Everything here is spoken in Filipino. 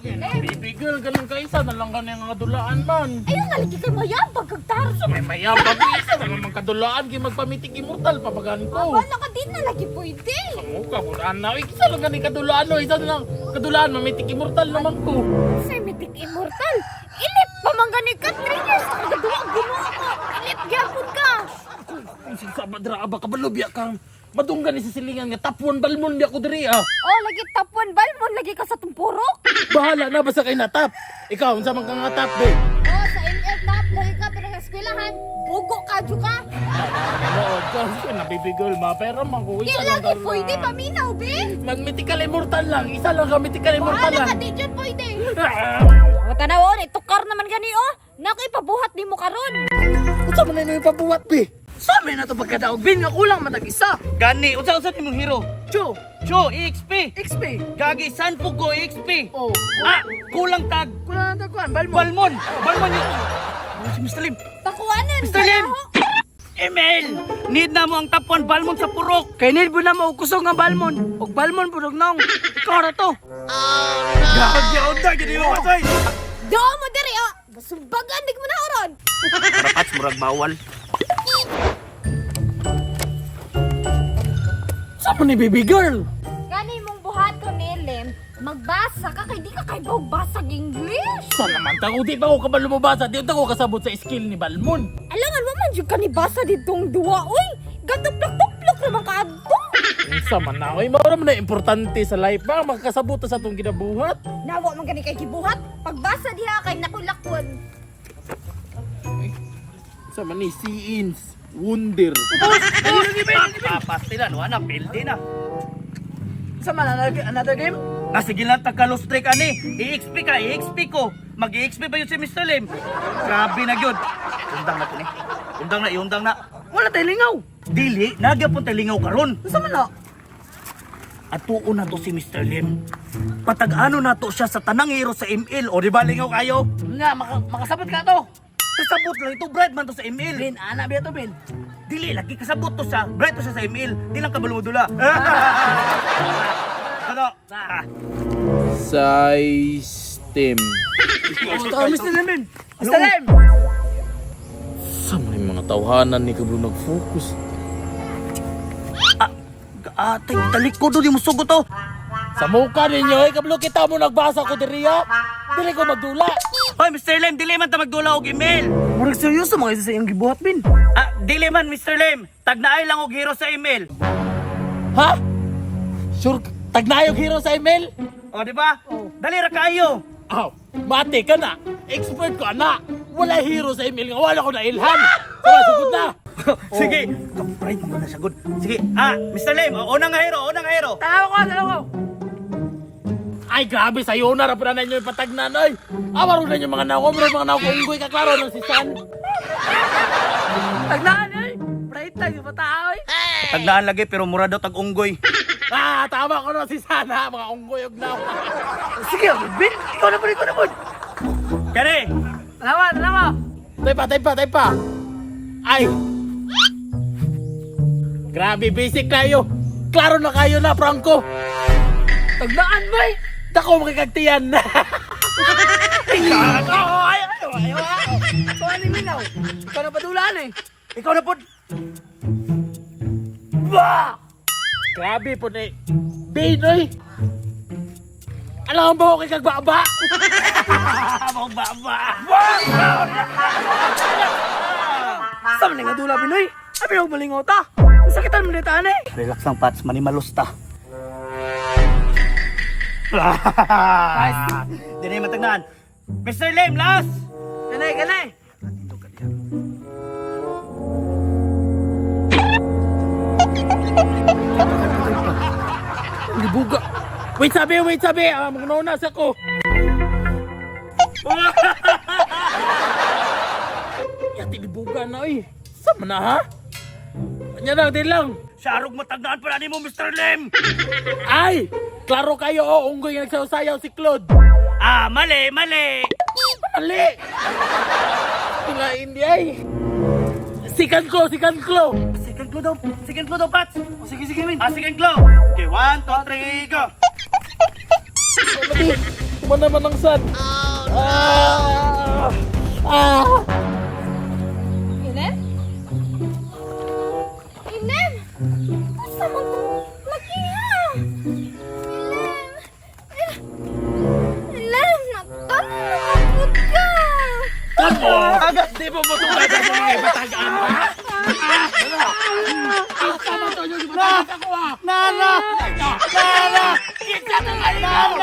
Bibigil, galing ka isa na lang ganyan nga dulaan man. Ayun, nalagi kay mayabag kagtar. Sa may mayabag isa na naman kadulaan kay magpamitik immortal papagan ko. Wala ka din nalagi pwede. Mukha ko na isa lang ganyan kadulaan no, isa na lang kadulaan mamitik immortal naman ko. Say, mitik immortal. Ilip pa man gani ka, 3 years ako nagaduwa ang gumawa ko. Ilip gyapon ka. Sa badra aba kabalubya kang madunggan ni sa silingan nga tapon balmon di ako diri ah. Oh, lagi tapuan balmon, lagi ka sa tumpurok. Bahala na basta kay natap. Ikaw unsa man kang natap be? Oh, sa ML tap, lagi ka pero sa eskwelahan. Bugo ka, ka. Ano, kasi nabibigol ma pero man ko Di isa lang lagi pwede, paminaw, be. Mag-mythical immortal lang, isa lang ka mythical immortal Wala lang. ka, di dyan pwede. Ah! O, tanaw, itukar naman gani, oh. Naku, ipabuhat ni mo karon. Unsa man na ipabuhat be? Sa amin na ito pagkadaog, bin nga kulang matag-isa. Gani, unsa-unsa nimong hero? Cho, Cho, EXP. XP. Gagi, Sanfog ko, EXP. Oh, Kulang tag. kulang na tagkuhan, balmo. Balmon. Balmon yun. Si Mr. Lim. Takuanan. Mr. Lim! kaya, ho. Emil, need na mo ang tapuan Balmon sa purok. Kay need mo na maukusog nga balmon. O balmon pudog naong. Ikaw na to. Gagi, unta, gini mo, say. Do mo diri, oh. Basumbagan, di mo na oron. Karapats, murag bawal. Sa man ni baby girl? Gani mong buhat ko ni Lim, magbasa ka kay di ka kay basag English. Sa naman ta di pa ko kabalo mabasa, di ta ko kasabot sa skill ni Balmon. Alangan mo man jud ka ni basa ditong duwa, uy. Gatuplak-tuplak naman ka adto. Unsa man na oy, mao man na importante sa life ba makasabot ta sa atong ginabuhat. Nawa man gani kay gibuhat, pagbasa diha kay nakulakon. Sa man ni Scenes, Wonder. Papastilan, wala, pildi na. Sa man, another game? Sige lang, tagka-lost-trick ani. EXP ka, EXP ko. Mag-EXP ba yun si Mr. Lim? Grabe na yun. Undang na ito ni. Undang na. Wala tayo lingaw. Dili, nagyapon tayo lingaw karon. Sa man na? At tuon na to si Mr. Lim. Patag-ano na to siya sa tanang hero sa ML. O di ba lingaw kayo? Nga, makasabot ka to. Kasabot lang ito, bright man to sa ML. Bin, anak biya to, Bin. Dili, lagi kasabot to siya. Bright to siya sa ML. Di lang kabalumudula. Ano? System. Oh, Mr. Lim, Bin. Mr. Lim! Sa man yung mga tawhanan ni kablo nag-focus. Atay, talikod di mo sugot to. Sa mukha ninyo, kablo kita mo nagbasa ko diri ah. Dili ko magdula. Hoy, Mr. Lim, dili man ta magdula og email. Murag seryoso mga isa sa iyong gibuhat, Bin. Dili man, Mr. Lim. Tagnaay lang og hero sa email. Ha? Sure, tagnayog hero sa email? O, di ba? Dali ra kayo. Aw, mati ka na. Expert ko ana. Wala hero sa email nga wala ko na ilhan. Sama, sugod na. Sige, kapray mo na sagod. Sige, Mr. Lim, unang hero. Tanaw ko. Ay, grabe, sa'yo na. Rapunan nyo yung patagnan, oy. Amaro na yung mga nakom. Mga nakom, unggoy kaklaro ng si San. Tagnaan, eh. Bright tag, yung mataoy. Taglaan lagi pero mura daw tag-unggoy. Tama ko na si Sana. Mga unggoy og naw. Sige, Bin. Ikaw na po. Kani, Tanawa. Tay pa. Ay. Grabe, basic kayo. Klaro na kayo na, Franco. Tagnaan, boy. Dako makikagtiyan na. Ayaw. Ikaw ni Minaw. Ikaw na padulaan, eh. ikaw na po. Grabe po ni Binoy. Alam mo ko kay kagbaba. Sama na nga dula, Binoy. Abi huwag malingaw ta. Sakitan mo dito, eh. Relax lang, Pats. Manimalos ta. Di na yung matagnan. Mr. Lim, last! Ganay. Libuga. Wait sabi. Magnauna sa ko. Yati libuga na oy. Sama na ha? Kanya lang din lang. Sarog matagnan pala ni mo, Mr. Lim! Ay! Klaro kayo o unggoy yung nagsasayaw si Claude. Mali! Mali! Nga hindi ay. Second claw. Second claw daw, Pats! Sige, Min. Second claw! Okay, 1, 2, 3, go! mo naman ang san. Inem? Inem? Asa man to? Lagi ha? Inem, natanong ka. Ako! Agad di mo mo tungkol sa mga ibatagaan ha? Ang sama to yung ibatagaan ako ha? Nana! Nana! Isa na kayo!